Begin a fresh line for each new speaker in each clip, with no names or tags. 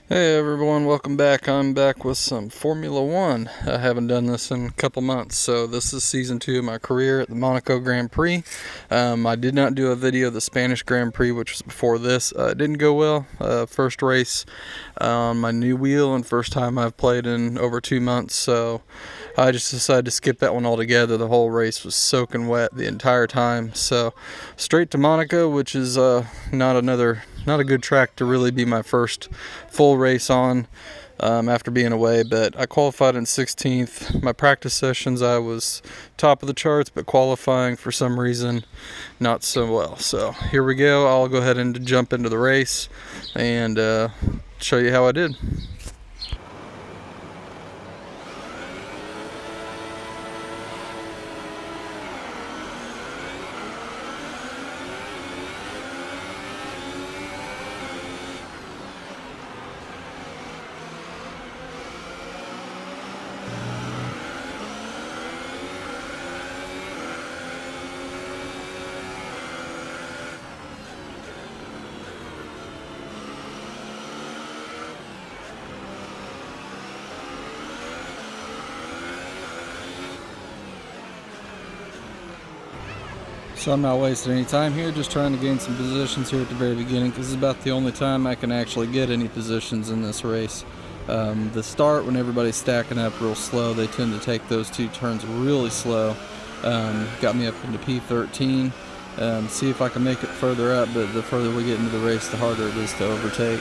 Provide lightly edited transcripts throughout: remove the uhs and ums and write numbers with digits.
Hey everyone, welcome back. I'm back with some Formula One. I haven't done this in a couple months, so this is season 2 of my career at the Monaco Grand Prix. I did not do a video of the Spanish Grand Prix, which was before this. It didn't go well. First race on my new wheel and first time I've played in over 2 months, so I just decided to skip that one altogether. The whole race was soaking wet the entire time, so straight to Monaco, which is not a good track to really be my first full race on after being away, but I qualified in 16th. My practice sessions I was top of the charts, but qualifying for some reason not so well. So here we go. I'll go ahead and jump into the race and show you how I did. So I'm not wasting any time here, just trying to gain some positions here at the very beginning, because this is about the only time I can actually get any positions in this race. The start, when everybody's stacking up real slow, they tend to take those 2 turns really slow. Got me up into P13. See if I can make it further up, but the further we get into the race, the harder it is to overtake.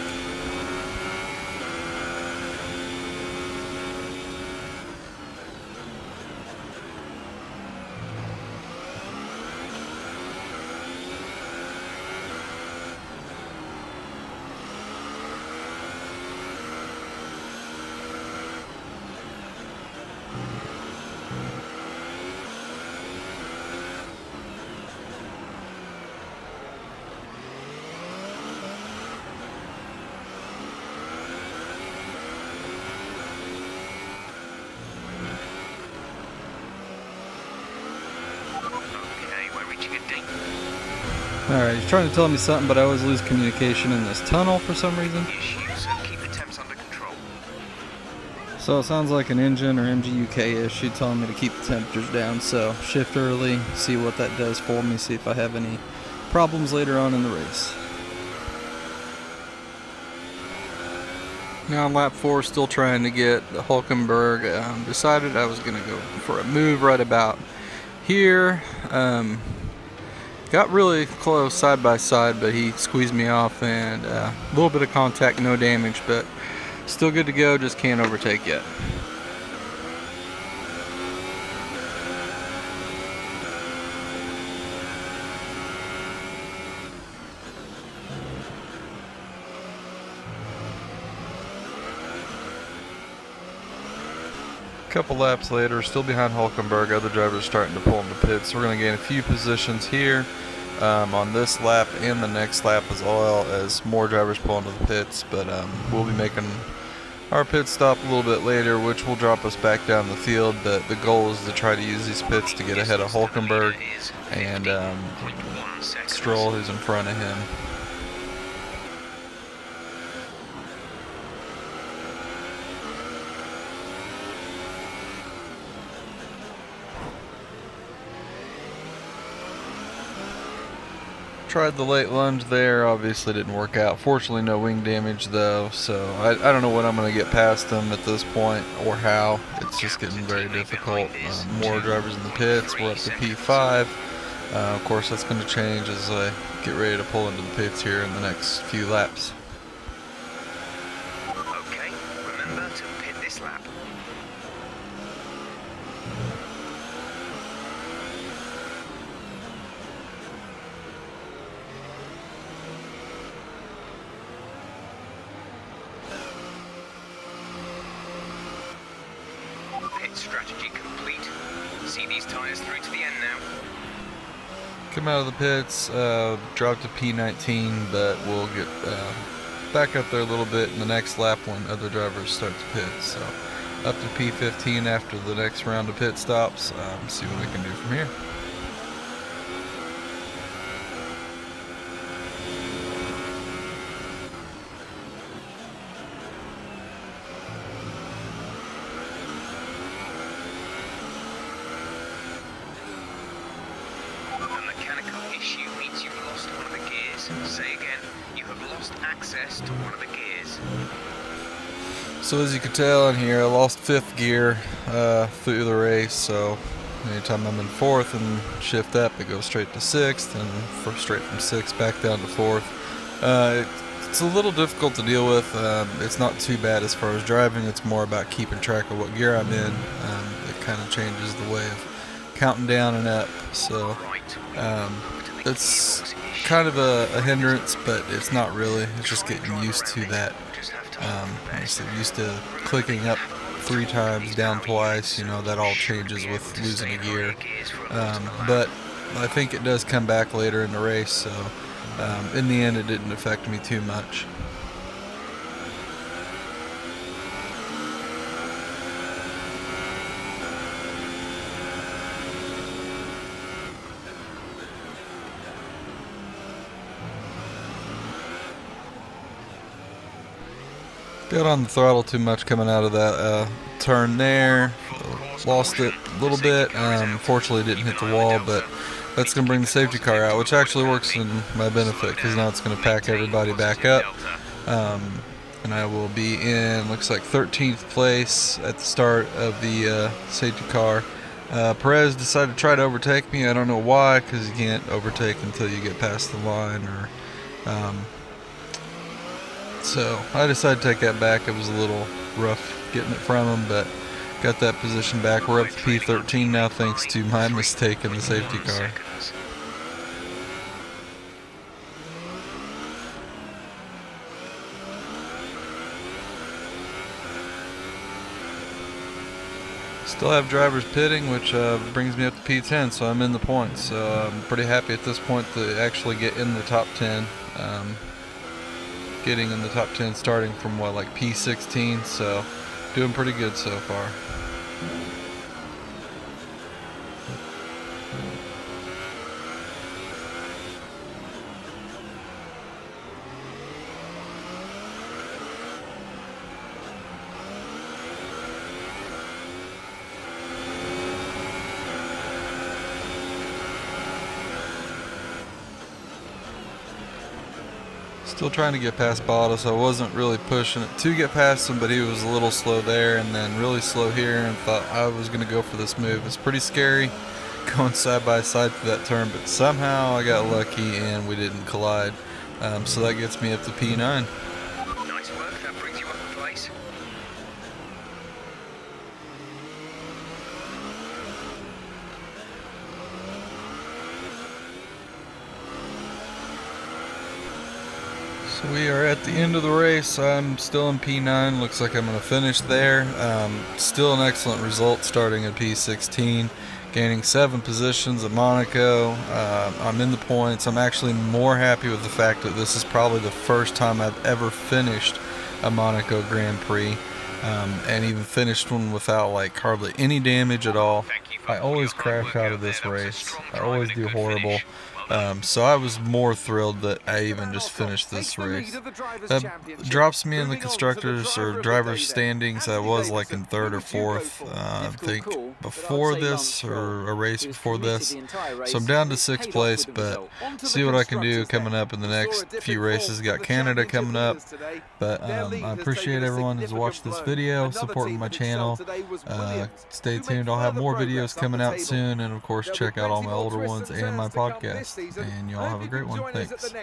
Alright, he's trying to tell me something, but I always lose communication in this tunnel for some reason. So it sounds like an engine or MGUK issue telling me to keep the temperatures down, so shift early, see what that does for me, see if I have any problems later on in the race. Now on lap 4, still trying to get the Hulkenberg. Decided I was going to go for a move right about here. Got really close side by side, but he squeezed me off, and a little bit of contact, no damage, but still good to go, just can't overtake yet. A couple laps later, still behind Hulkenberg, other drivers starting to pull in the pits, so we're going to gain a few positions here on this lap and the next lap, as well as more drivers pull into the pits, but we'll be making our pit stop a little bit later, which will drop us back down the field, but the goal is to try to use these pits to get ahead of Hulkenberg and Stroll, who's in front of him. Tried the late lunge there, obviously didn't work out. Fortunately no wing damage though, so I don't know when I'm going to get past them at this point or how. It's just getting very difficult. More drivers in the pits, we're up to P5. Of course that's going to change as I get ready to pull into the pits here in the next few laps.
Okay, remember to pit this lap. Pit strategy complete. See these tyres through to the end now.
Come out of the pits, drop to P19, but we'll get back up there a little bit in the next lap when other drivers start to pit. So up to P15 after the next round of pit stops. See what we can do from here.
Say again, you have lost access to one of the gears.
So as you can tell in here, I lost 5th gear through the race, so anytime I'm in 4th and shift up, it goes straight to 6th, and straight from 6th back down to 4th. It's a little difficult to deal with. It's not too bad as far as driving, it's more about keeping track of what gear I'm in. It kind of changes the way of counting down and up, so it's kind of a hindrance, but it's not really. It's just getting used to that. I'm just used to clicking up 3 times, down twice. You know, that all changes with losing a gear. But I think it does come back later in the race, so in the end it didn't affect me too much. Got on the throttle too much coming out of that turn there. Lost it a little bit. Unfortunately didn't hit the wall, but that's going to bring the safety car out, which actually works in my benefit because now it's going to pack everybody back up. And I will be in, looks like 13th place at the start of the safety car. Perez decided to try to overtake me. I don't know why, because you can't overtake until you get past the line, or so I decided to take that back. It was a little rough getting it from him, but got that position back. We're up to P13 now thanks to my mistake in the safety car. Still have drivers pitting, which brings me up to P10, so I'm in the points. So I'm pretty happy at this point to actually get in the top 10. Getting in the top 10 starting from what, like P16, so doing pretty good so far. Still trying to get past Bottas. I wasn't really pushing it to get past him, but he was a little slow there and then really slow here, and thought I was going to go for this move. It's pretty scary going side by side through that turn, but somehow I got lucky and we didn't collide. So that gets me up to P9.
Nice work, that brings you up a place.
So we are at the end of the race. I'm still in P9. Looks like I'm going to finish there. Still an excellent result starting at P16. Gaining 7 positions at Monaco. I'm in the points. I'm actually more happy with the fact that this is probably the first time I've ever finished a Monaco Grand Prix. And even finished one without like hardly any damage at all. I always crash out of this race. I always do horrible. So I was more thrilled that I even just finished this race. That drops me in the constructors or drivers standings. I was like in 3rd or 4th, I think, before this, or a race before this. So I'm down to 6th place, but see what I can do coming up in the next few races. Got Canada coming up, but I appreciate everyone who's watched this video, supporting my channel. Stay tuned. I'll have more videos coming out soon, and of course check out all my older ones and my podcast. And y'all have a great one. Thanks.